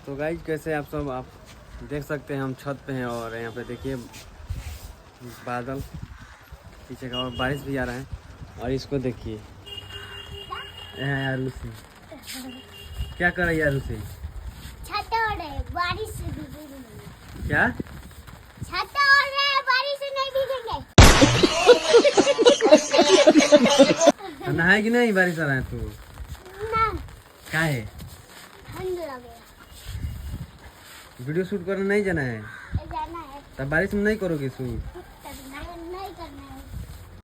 तो गाइज कैसे आप सब आप देख सकते हैं हम छत पे हैं और यहाँ पे देखिए बादल पीछे का और बारिश भी आ रहा है। और इसको देखिए यार लूसी क्या कर रही है यार लूसी? छत ओढ़ रहे बारिश से भीगेंगे। क्या छत ओढ़ रहे बारिश से नहीं भीगेंगे। नहाएगी नहीं बारिश आ रहा है तू? ना क्या है ठंड लगे वीडियो शूट करने नहीं जाना है जाना है तब बारिश में नहीं करोगे शूट?